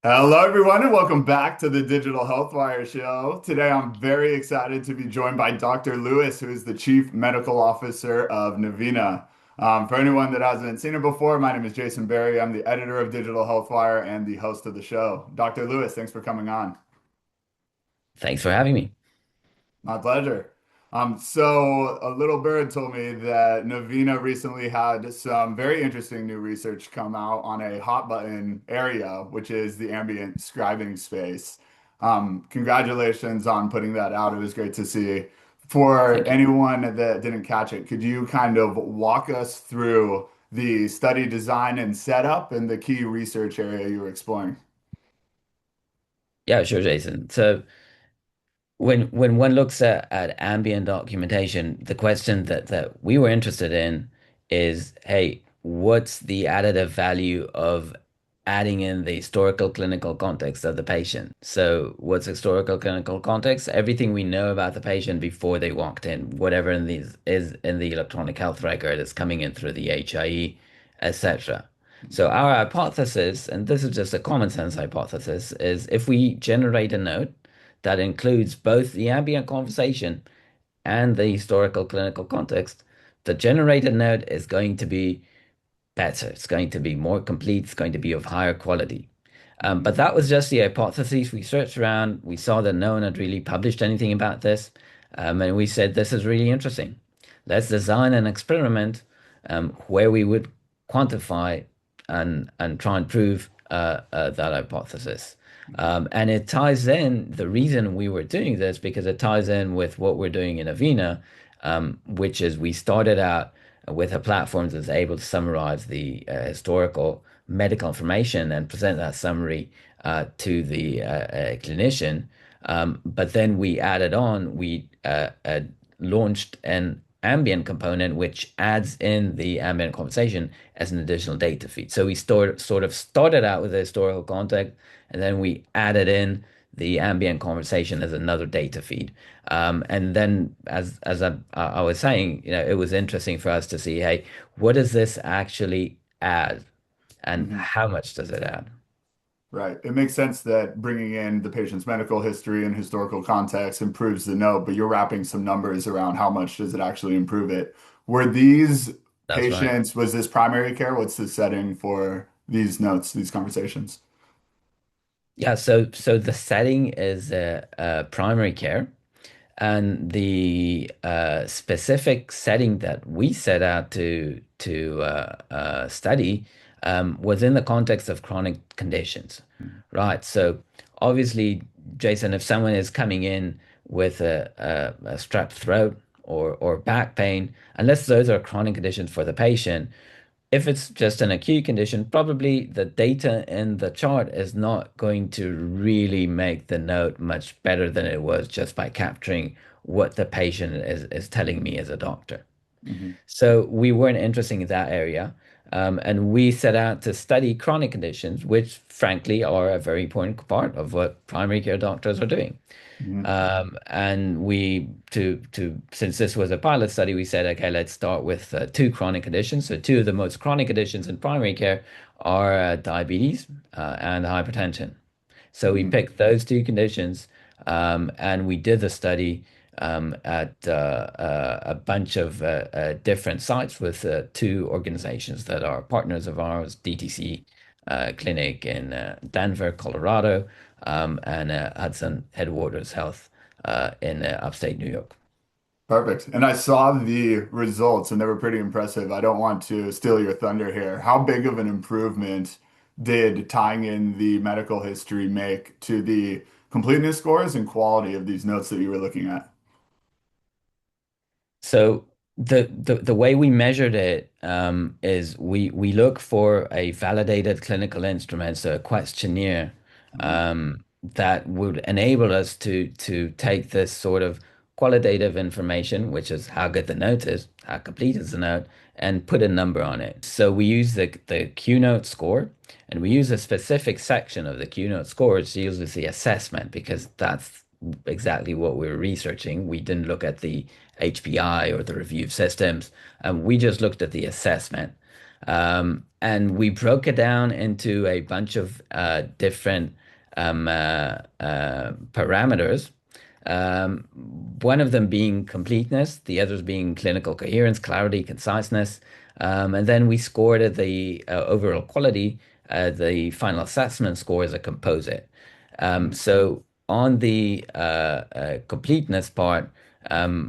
Hello, everyone, and welcome back to the Digital Health Wire Show. Today, I'm very excited to be joined by Dr. Lewis, who is the Chief Medical Officer of Navina. For anyone that hasn't seen it before, my name is Jason Berry. I'm the editor of Digital Health Wire and the host of the show. Dr. Lewis, thanks for coming on. Thanks for having me. My pleasure. So a little bird told me that Navina recently had some very interesting new research come out on a hot button area, which is the ambient scribing space. Congratulations on putting that out. It was great to see. For Thank you. anyone that didn't catch it, could you kind of walk us through the study design and setup and the key research area you were exploring? Yeah, sure, Jason. So when one looks at ambient documentation, the question that we were interested in is, hey, what's the additive value of adding in the historical clinical context of the patient? So what's historical clinical context? Everything we know about the patient before they walked in, whatever in these is in the electronic health record is coming in through the HIE, etc. So our hypothesis, and this is just a common sense hypothesis, is if we generate a note that includes both the ambient conversation and the historical clinical context, the generated note is going to be better. It's going to be more complete. It's going to be of higher quality. But that was just the hypothesis. We searched around. We saw that no one had really published anything about this. And we said, this is really interesting. Let's design an experiment where we would quantify and try and prove that hypothesis. And it ties in, the reason we were doing this, because it ties in with what we're doing in Avena, which is we started out with a platform that's able to summarize the historical medical information and present that summary to the clinician. But then we added on, we launched an ambient component which adds in the ambient conversation as an additional data feed. So we sort of started out with the historical context, and then we added in the ambient conversation as another data feed. And then, as I was saying, it was interesting for us to see, hey, what does this actually add, and Mhm. how much does it add? Right. It makes sense that bringing in the patient's medical history and historical context improves the note, but you're wrapping some numbers around how much does it actually improve it. Were these That's right. patients, was this primary care? What's the setting for these notes, these conversations? Yeah. So the setting is primary care. And the specific setting that we set out to study was in the context of chronic conditions, right? So obviously, Jason, if someone is coming in with a strep throat or back pain, unless those are chronic conditions for the patient, if it's just an acute condition, probably the data in the chart is not going to really make the note much better than it was just by capturing what the patient is telling me as a doctor. Mhm. So we weren't interested in that area. And we set out to study chronic conditions, which frankly are a very important part of what primary care doctors are doing. Mhm. And since this was a pilot study, we said, okay, let's start with two chronic conditions. So two of the most chronic conditions in primary care are diabetes and hypertension. So we Mhm. picked those two conditions, and we did the study at a bunch of different sites with two organizations that are partners of ours, DTC Clinic in Denver, Colorado, and Hudson Headwaters Health in upstate New York. Perfect. And I saw the results and they were pretty impressive. I don't want to steal your thunder here. How big of an improvement did tying in the medical history make to the completeness scores and quality of these notes that you were looking at? So the way we measured it is we look for a validated clinical instrument, so a questionnaire Mhm. that would enable us to take this sort of qualitative information, which is how good the note is, how complete is the note, and put a number on it. So we use the Q note score, and we use a specific section of the Q note score, which uses the assessment because that's exactly what we were researching. We didn't look at the HPI or the review of systems. We just looked at the assessment. And we broke it down into a bunch of different parameters. Um, One of them being completeness, the others being clinical coherence, clarity, conciseness. And then we scored at the overall quality, the final assessment score as a composite. Mm, So on the completeness part,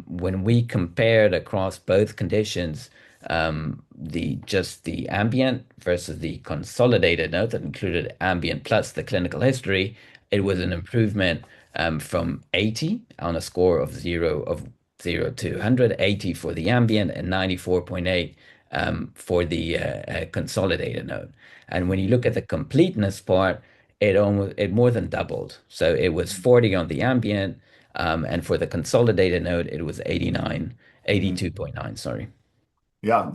when we compared across both conditions, the just the ambient versus the consolidated note that included ambient plus the clinical history, it was an mm, improvement from 80 on a score of 0 to 100, 80 for the ambient and 94.8 for the consolidated note. And when you mm, look at the completeness part, it more than doubled. So it was 40 on the ambient, and for the consolidated node, it was 89, mm. 82.9, sorry. Yeah,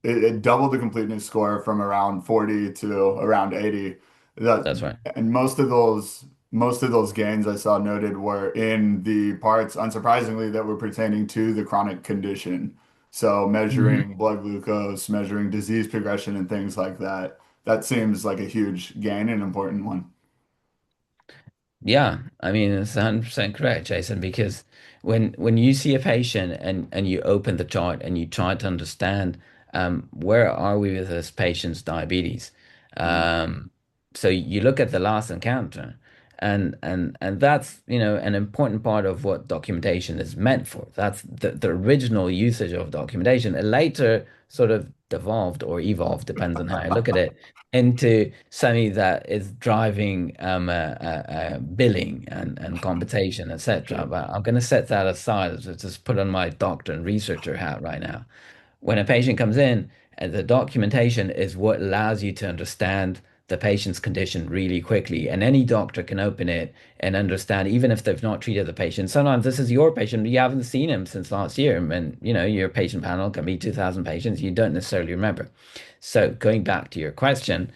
it doubled the completeness score from around 40 to around 80. That That's right. and most of those gains I saw noted were in the parts, unsurprisingly, that were pertaining to the chronic condition. So Mhm. measuring blood glucose, measuring disease progression and things like that. That seems like a huge gain and important one. Yeah, I mean it's 100% correct, Jason, because when you see a patient and you open the chart and you try to understand where are we with this patient's diabetes, Mm, um, so you look at the last encounter, and that's an important part of what documentation is meant for. That's the original usage of documentation. It later sort of devolved or evolved, depends on how you look at it, into something that is driving billing and compensation, etc. sure. But I'm going to set that aside. Just put on my doctor and researcher hat right now. When a patient comes in, the documentation is what allows you to understand the patient's condition really quickly. And any doctor can open it and understand, even if they've not treated the patient. Sometimes this is your patient, you haven't seen him since last year. And, your patient panel can be 2,000 patients. You don't necessarily remember. So going back to your question,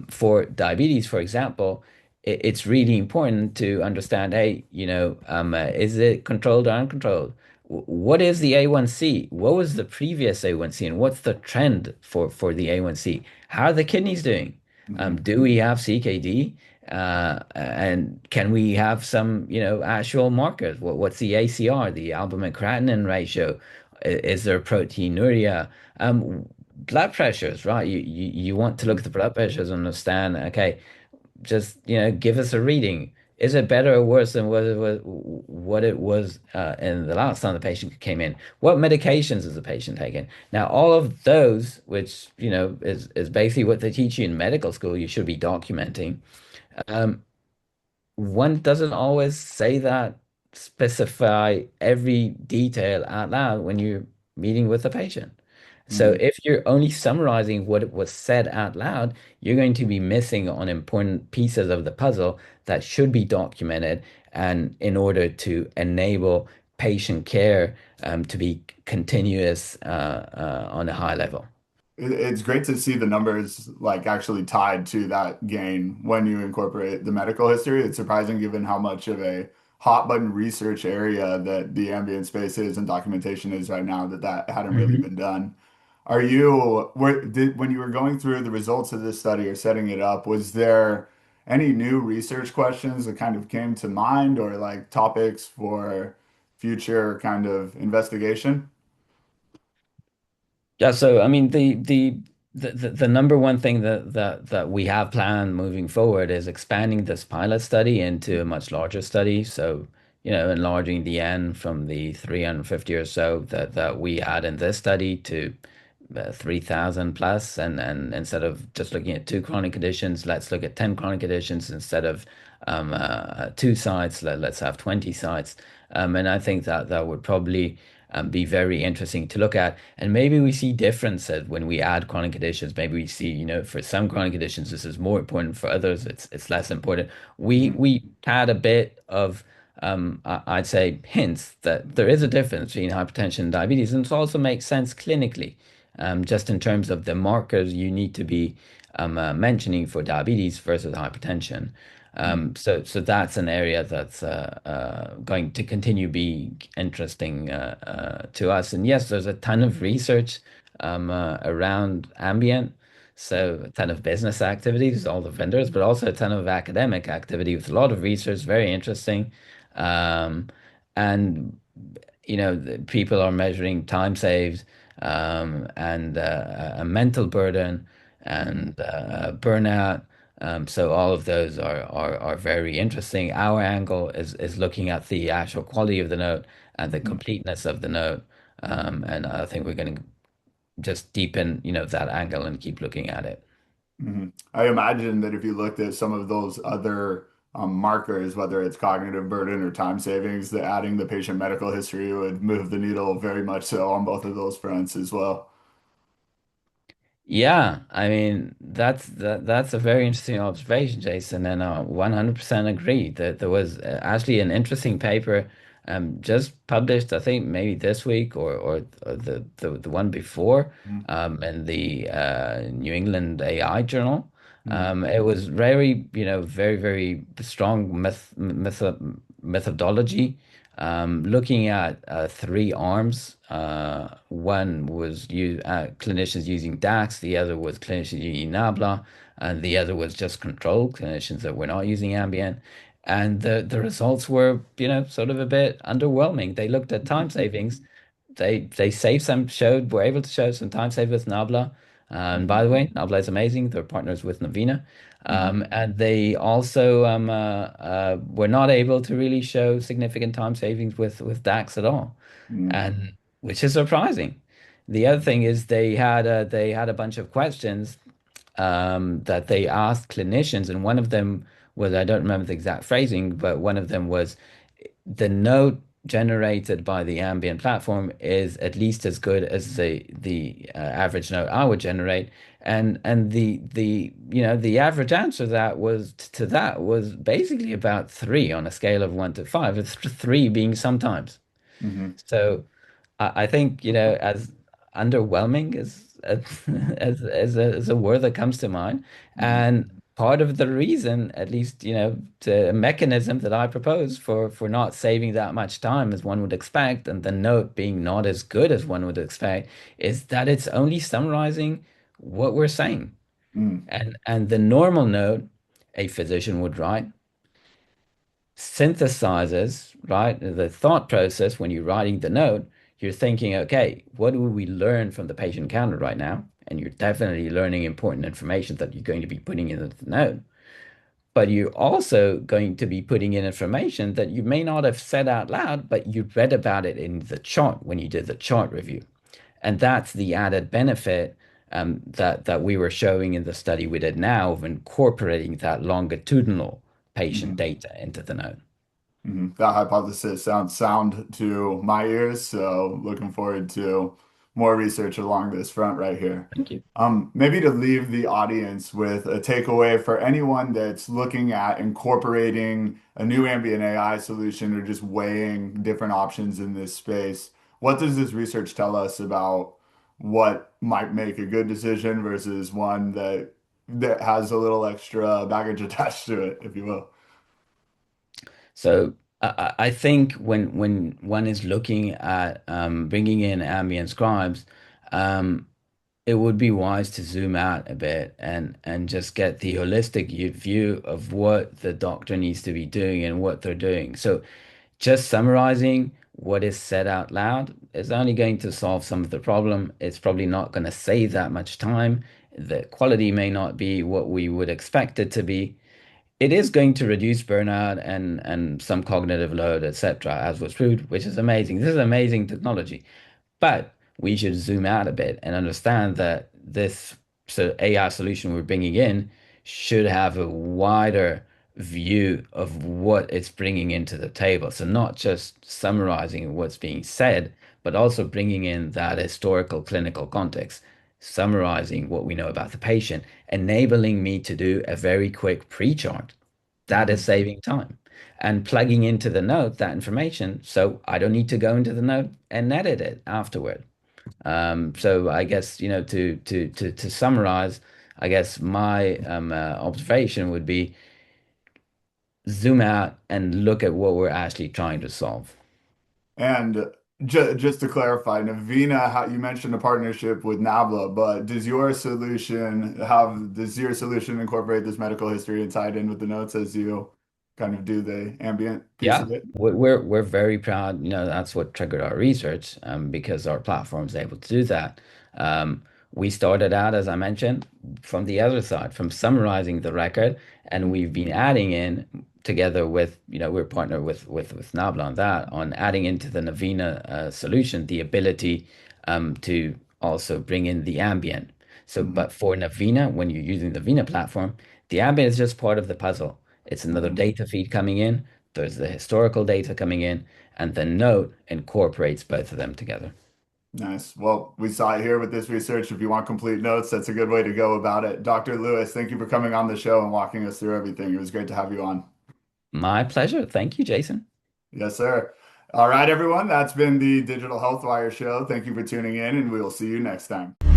for diabetes, for example, it's really important to understand, hey, is it controlled or uncontrolled? What is the A1C? What was the previous A1C, and what's the trend for the A1C? How are the kidneys doing? Mhm. Do we have CKD? And can we have some, actual markers? What's the ACR, the albumin-creatinine ratio? Is there proteinuria? Blood pressures, right? You want to look at the blood pressures and understand, okay, just give us a reading. Is it better or worse than what it was in the last time the patient came in? What medications is the patient taking? Now, all of those, which is basically what they teach you in medical school, you should be documenting. Um, One doesn't always say that, specify every detail out loud when you're meeting with a patient. So Mhm. if you're only summarizing what was said out loud, you're going to be missing on important pieces of the puzzle that should be documented and in order to enable patient care to be continuous on a high level. It's great to see the numbers like actually tied to that gain when you incorporate the medical history. It's surprising given how much of a hot button research area that the ambient space is and documentation is right now that hadn't really Mhm. been done. When you were going through the results of this study or setting it up, was there any new research questions that kind of came to mind or like topics for future kind of investigation? Yeah, so I mean the number one thing that we have planned moving forward is expanding this pilot study into a much larger study. So, enlarging the N from the 350 or so that we had in this study to 3,000 plus, and instead of just looking at two chronic conditions, let's look at 10 chronic conditions instead of two sites. Let's have 20 sites. And I think that would probably be very interesting to look at. And maybe we see differences when we add chronic conditions. Maybe we see, for some chronic conditions, this is more important. For others, it's less important. Mhm. We had a bit of I'd say hints that there is a difference between hypertension and diabetes, and it also makes sense clinically, just in terms of the markers you need to be mentioning for diabetes versus hypertension. So that's an area that's going to continue be interesting to us. And yes, there's a ton of research around Ambient. So a ton of business activities, all the vendors, but also a ton of academic activity with a lot of research, very interesting. Um, and the people are measuring time saved and a mental burden Mhm. and burnout. So all of those are very interesting. Our angle is looking at the actual quality of the note and the Mhm. completeness of the note. And I think we're going to just deepen, that angle and keep looking at it. Mhm. I imagine that if you looked at some of those other markers, whether it's cognitive burden or time savings, that adding the patient medical history would move the needle very much so on both of those fronts as well. Yeah, I mean that's a very interesting observation, Jason, and 100% agree that there was actually an interesting paper just published, I think maybe this week or the one before Mhm. in the New England AI Journal. Mhm. It was very, very, very strong methodology looking at three arms. One was clinicians using DAX, the other was clinicians using NABLA, and the other was just control clinicians that were not using Ambient. And the results were, sort of a bit underwhelming. They looked at time savings. They saved some, were able to show some time saved with NABLA. And Mhm. by the way, NABLA is amazing. They're partners with Navina. Mhm. And they also were not able to really show significant time savings with DAX at all, Mhm. and which is surprising. The other thing is they had a bunch of questions that they asked clinicians, and one of them was, I don't remember the exact phrasing, but one of them was the note generated by the ambient platform is at least as good as the average note I would generate, and the average answer to that was basically about three on a scale of 1 to 5, with three being sometimes. Mhm. So I think, as underwhelming as a word that comes to mind. Mhm. And part of the reason, at least, the mechanism that I propose for not saving that much time as one would expect, and the note being not as good as one would expect, is that it's only summarizing what we're saying. Mhm. And the normal note a physician would write synthesizes, right? The thought process when you're writing the note, you're thinking, okay, what do we learn from the patient counter right now? And you're definitely learning important information that you're going to be putting in the note. But you're also going to be putting in information that you may not have said out loud, but you read about it in the chart when you did the chart review. And that's the added benefit that we were showing in the study we did now of incorporating that longitudinal patient Mhm. data into the note. Mhm. That hypothesis sounds sound to my ears, so looking forward to more research along this front right here. Thank you. Maybe to leave the audience with a takeaway for anyone that's looking at incorporating a new ambient AI solution or just weighing different options in this space, what does this research tell us about what might make a good decision versus one that has a little extra baggage attached to it, if you will? So I think when one is looking at bringing in ambient scribes, um, it would be wise to zoom out a bit and just get the holistic view of what the doctor needs to be doing and what they're doing. So just summarizing what is said out loud is only going to solve some of the problem. It's probably not going to save that much time. The quality may not be what we would expect it to be. It is going to reduce burnout and some cognitive load, etc., as was proved, which is amazing. This is amazing technology. But we should zoom out a bit and understand that this AI solution we're bringing in should have a wider view of what it's bringing into the table. So not just summarizing what's being said, but also bringing in that historical clinical context, summarizing what we know about the patient, enabling me to do a very quick pre-chart. That is Mhm. saving time. And plugging into the note that information, so I don't need to go into the note and edit it afterward. So I guess, to summarize, I guess my observation would be zoom out and look at what we're actually trying to solve. And Just to clarify, Navina, how you mentioned a partnership with Nabla, but does your solution incorporate this medical history and tie it in with the notes as you kind of do the ambient piece Yeah, of it? we're very proud. That's what triggered our research, because our platform's able to do that. We started out, as I mentioned, from the other side, from summarizing the record, and we've been adding in together with, we're partnered with Nabla on that, on adding into the Navina solution the ability to also bring in the ambient. So, Hmm. but for Navina, when you're using the Navina platform, the ambient is just part of the puzzle. It's another Hmm. data feed coming in. There's the historical data coming in, and the note incorporates both of them together. Nice. Well, we saw it here with this research. If you want complete notes, that's a good way to go about it. Dr. Lewis, thank you for coming on the show and walking us through everything. It was great to have you on. My pleasure. Thank you, Jason. Yes, sir. All right, everyone. That's been the Digital Health Wire show. Thank you for tuning in, and we will see you next time.